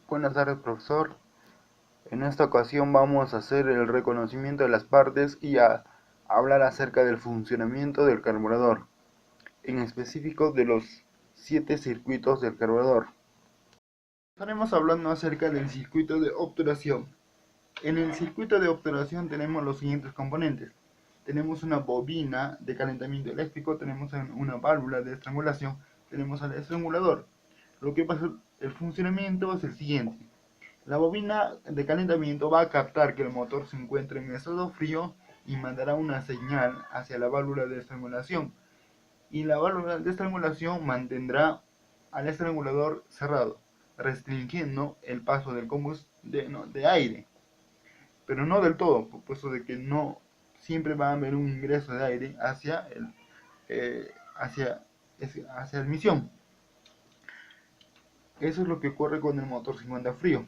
Buenas tardes, profesor. En esta ocasión vamos a hacer el reconocimiento de las partes y a hablar acerca del funcionamiento del carburador, en específico de los 7 circuitos del carburador. Estaremos hablando acerca del circuito de obturación. En el circuito de obturación tenemos los siguientes componentes. Tenemos una bobina de calentamiento eléctrico, tenemos una válvula de estrangulación, tenemos al estrangulador. Lo que pasa, el funcionamiento es el siguiente. La bobina de calentamiento va a captar que el motor se encuentra en estado frío y mandará una señal hacia la válvula de estrangulación. Y la válvula de estrangulación mantendrá al estrangulador cerrado, restringiendo el paso de aire. Pero no del todo, puesto de que no siempre va a haber un ingreso de aire eh, hacia, hacia admisión. Eso es lo que ocurre cuando el motor se encuentra frío.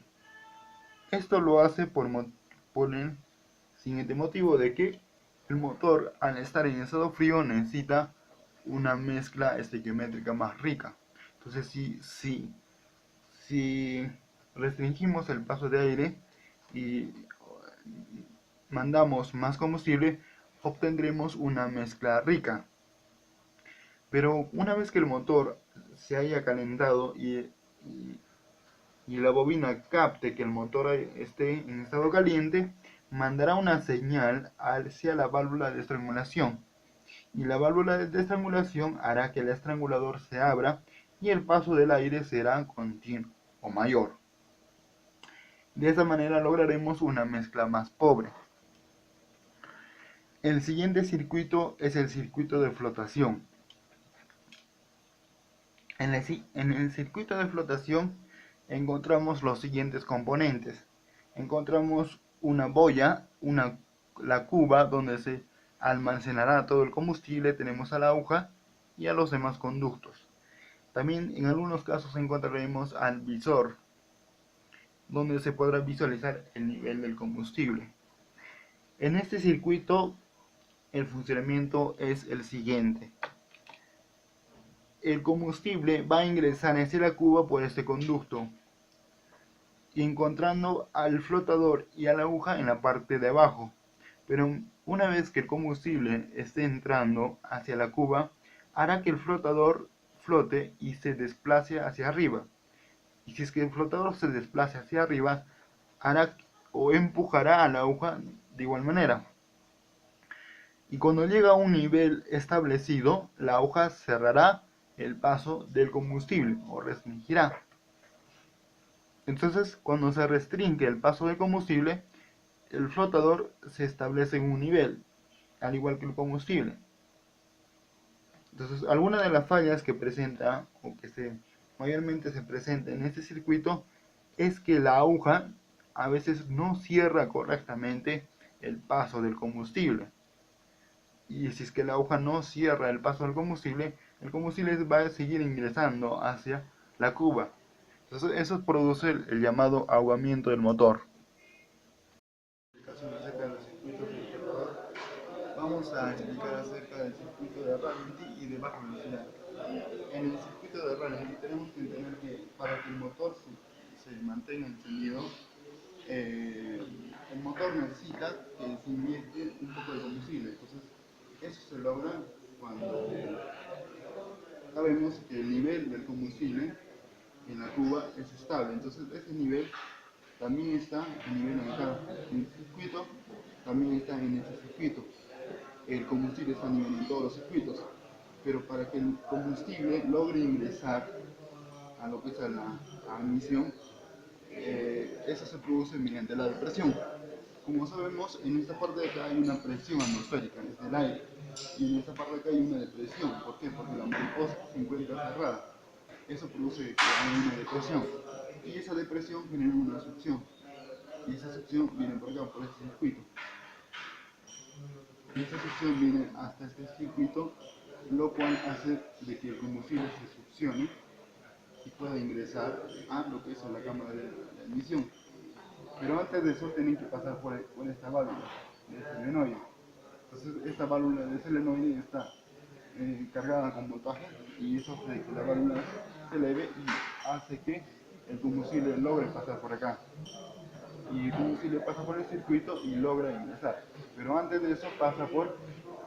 Esto lo hace por el siguiente motivo de que el motor, al estar en estado frío, necesita una mezcla estequiométrica más rica. Entonces, si restringimos el paso de aire y mandamos más combustible, obtendremos una mezcla rica. Pero una vez que el motor se haya calentado y la bobina capte que el motor esté en estado caliente, mandará una señal hacia la válvula de estrangulación. Y la válvula de estrangulación hará que el estrangulador se abra y el paso del aire será continuo o mayor. De esa manera lograremos una mezcla más pobre. El siguiente circuito es el circuito de flotación. En el circuito de flotación encontramos los siguientes componentes. Encontramos una boya, la cuba donde se almacenará todo el combustible, tenemos a la aguja y a los demás conductos. También en algunos casos encontraremos al visor, donde se podrá visualizar el nivel del combustible. En este circuito el funcionamiento es el siguiente. El combustible va a ingresar hacia la cuba por este conducto, y encontrando al flotador y a la aguja en la parte de abajo. Pero una vez que el combustible esté entrando hacia la cuba, hará que el flotador flote y se desplace hacia arriba. Y si es que el flotador se desplace hacia arriba, hará o empujará a la aguja de igual manera. Y cuando llega a un nivel establecido, la aguja cerrará el paso del combustible o restringirá. Entonces, cuando se restringe el paso del combustible, el flotador se establece en un nivel, al igual que el combustible. Entonces, alguna de las fallas que presenta, o que mayormente se presenta en este circuito, es que la aguja a veces no cierra correctamente el paso del combustible. Y si es que la aguja no cierra el paso del combustible, el combustible va a seguir ingresando hacia la cuba. Entonces, eso produce el llamado ahogamiento del motor. Acerca de los circuitos de carburador, vamos a explicar acerca del circuito de ralentí y de baja velocidad. En el circuito de ralentí tenemos que entender que para que el motor se mantenga encendido, el motor necesita que se inyecte un poco de combustible. Entonces, eso se logra cuando sabemos que el nivel del combustible en la cuba es estable. Entonces, ese nivel también está el nivel acá en el circuito, también está en este circuito. El combustible está a nivel en todos los circuitos, pero para que el combustible logre ingresar a lo que es la admisión, eso se produce mediante la depresión. Como sabemos, en esta parte de acá hay una presión atmosférica, es del aire, y en esta parte de acá hay una depresión. ¿Por qué? Porque la mariposa se encuentra cerrada. Eso produce que haya una depresión, y esa depresión genera una succión, y esa succión viene por acá, por este circuito. Y esa succión viene hasta este circuito, lo cual hace de que el combustible se succione y pueda ingresar a lo que es la cámara de admisión. Pero antes de eso tienen que pasar por esta válvula de solenoide. Entonces esta válvula de solenoide está cargada con voltaje y eso hace que la válvula se eleve y hace que el combustible logre pasar por acá. Y el combustible pasa por el circuito y logra ingresar. Pero antes de eso pasa por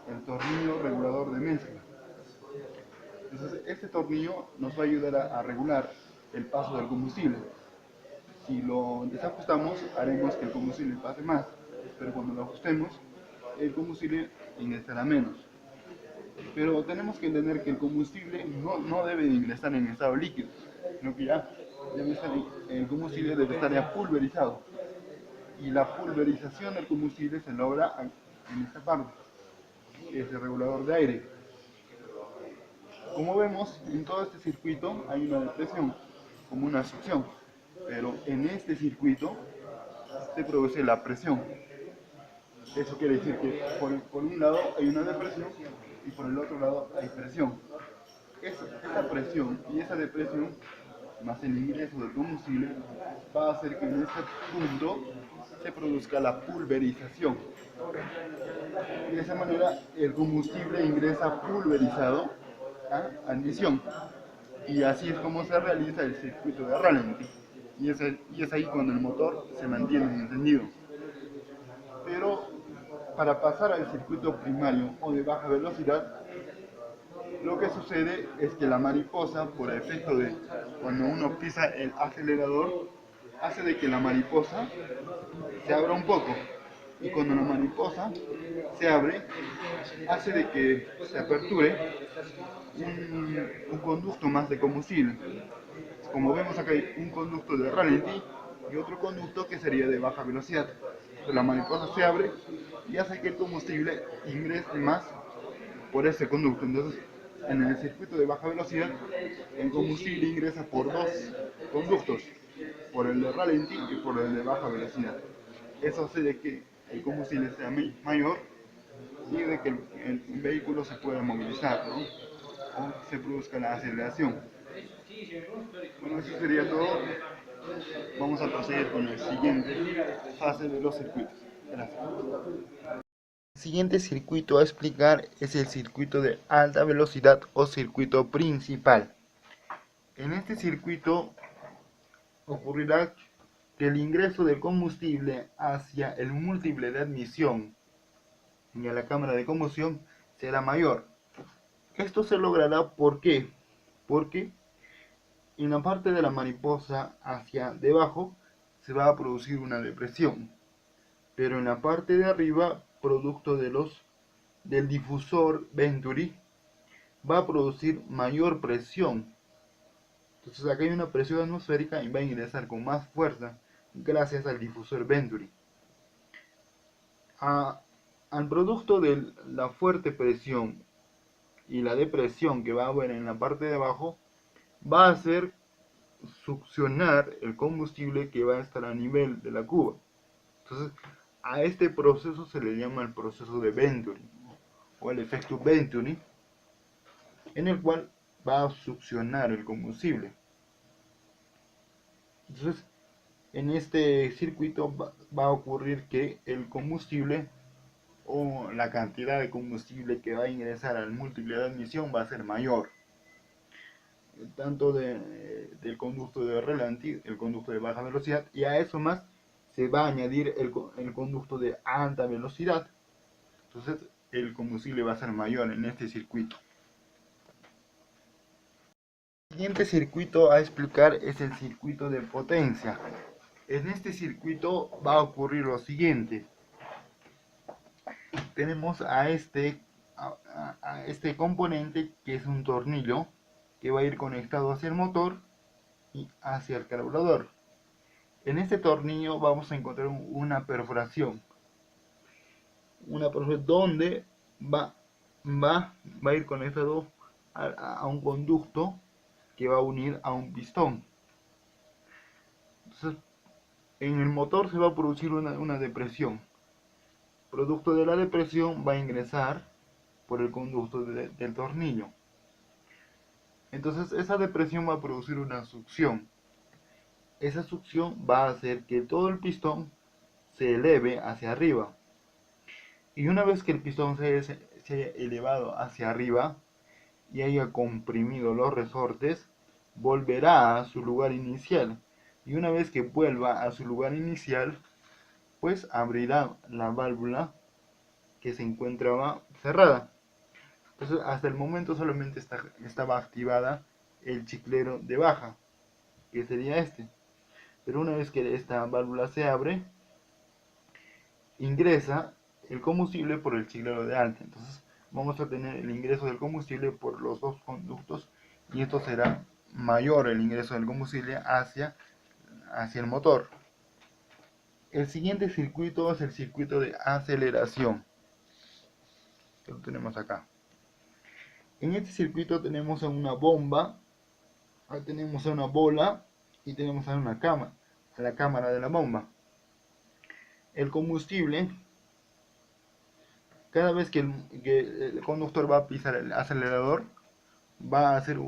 el tornillo regulador de mezcla. Entonces este tornillo nos va a ayudar a regular el paso del combustible. Si lo desajustamos haremos que el combustible pase más, pero cuando lo ajustemos el combustible ingresará menos. Pero tenemos que entender que el combustible no debe ingresar en estado líquido, sino que ya el combustible debe estar ya pulverizado. Y la pulverización del combustible se logra en esta parte, que es el regulador de aire. Como vemos, en todo este circuito hay una depresión, como una succión, pero en este circuito se produce la presión. Eso quiere decir que por un lado hay una depresión y por el otro lado hay presión. Esa presión y esa depresión, más el ingreso del combustible, va a hacer que en este punto se produzca la pulverización. Y de esa manera el combustible ingresa pulverizado a admisión. Y así es como se realiza el circuito de ralentí. Y es ahí cuando el motor se mantiene encendido. Pero para pasar al circuito primario o de baja velocidad, lo que sucede es que la mariposa, por efecto de cuando uno pisa el acelerador, hace de que la mariposa se abra un poco. Y cuando la mariposa se abre, hace de que se aperture un conducto más de combustible. Como vemos acá hay un conducto de ralentí y otro conducto que sería de baja velocidad. La mariposa se abre y hace que el combustible ingrese más por ese conducto. Entonces, en el circuito de baja velocidad, el combustible ingresa por dos conductos, por el de ralentí y por el de baja velocidad. Eso hace de que el combustible sea mayor y de que el vehículo se pueda movilizar, ¿no? O se produzca la aceleración. Bueno, eso sería todo. Vamos a proseguir con la siguiente fase de los circuitos. Gracias. El siguiente circuito a explicar es el circuito de alta velocidad o circuito principal. En este circuito ocurrirá que el ingreso del combustible hacia el múltiple de admisión y a la cámara de combustión será mayor. Esto se logrará ¿por qué? Porque en la parte de la mariposa hacia debajo se va a producir una depresión, pero en la parte de arriba, producto del difusor Venturi, va a producir mayor presión. Entonces acá hay una presión atmosférica y va a ingresar con más fuerza gracias al difusor Venturi. Al producto de la fuerte presión y la depresión que va a haber en la parte de abajo, va a hacer succionar el combustible que va a estar a nivel de la cuba. Entonces, a este proceso se le llama el proceso de Venturi o el efecto Venturi, en el cual va a succionar el combustible. Entonces, en este circuito va a ocurrir que el combustible o la cantidad de combustible que va a ingresar al múltiple de admisión va a ser mayor, tanto del conducto de ralentí, el conducto de baja velocidad, y a eso más se va a añadir el conducto de alta velocidad. Entonces el combustible va a ser mayor en este circuito. El siguiente circuito a explicar es el circuito de potencia. En este circuito va a ocurrir lo siguiente. Tenemos a este componente que es un tornillo que va a ir conectado hacia el motor y hacia el carburador. En este tornillo vamos a encontrar una perforación donde va a ir conectado a un conducto que va a unir a un pistón. Entonces, en el motor se va a producir una depresión. Producto de la depresión va a ingresar por el conducto del tornillo. Entonces esa depresión va a producir una succión. Esa succión va a hacer que todo el pistón se eleve hacia arriba. Y una vez que el pistón se haya elevado hacia arriba y haya comprimido los resortes, volverá a su lugar inicial, y una vez que vuelva a su lugar inicial, pues abrirá la válvula que se encontraba cerrada. Entonces hasta el momento solamente estaba activada el chiclero de baja, que sería este. Pero una vez que esta válvula se abre, ingresa el combustible por el chiclero de alta. Entonces vamos a tener el ingreso del combustible por los dos conductos, y esto será mayor el ingreso del combustible hacia el motor. El siguiente circuito es el circuito de aceleración, que lo tenemos acá. En este circuito tenemos una bomba, tenemos una bola y tenemos una cámara, la cámara de la bomba. El combustible, cada vez que el conductor va a pisar el acelerador, va a hacer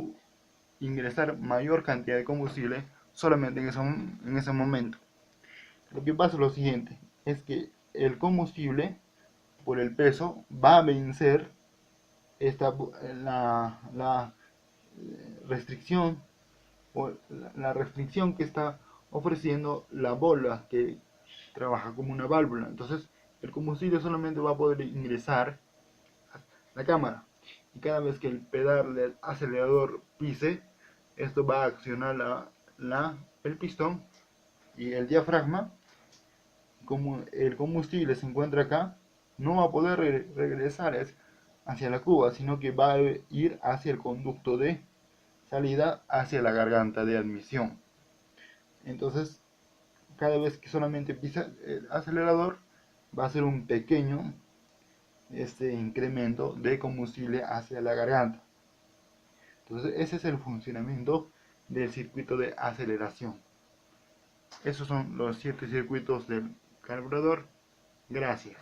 ingresar mayor cantidad de combustible solamente en ese momento. Lo que pasa es lo siguiente, es que el combustible, por el peso, va a vencer la restricción, o la restricción que está ofreciendo la bola, que trabaja como una válvula. Entonces el combustible solamente va a poder ingresar a la cámara, y cada vez que el pedal del acelerador pise, esto va a accionar el pistón y el diafragma. Como el combustible se encuentra acá, no va a poder regresar hacia la cuba, sino que va a ir hacia el conducto de salida, hacia la garganta de admisión. Entonces, cada vez que solamente pisa el acelerador, va a ser un pequeño incremento de combustible hacia la garganta. Entonces, ese es el funcionamiento del circuito de aceleración. Esos son los 7 circuitos del carburador. Gracias.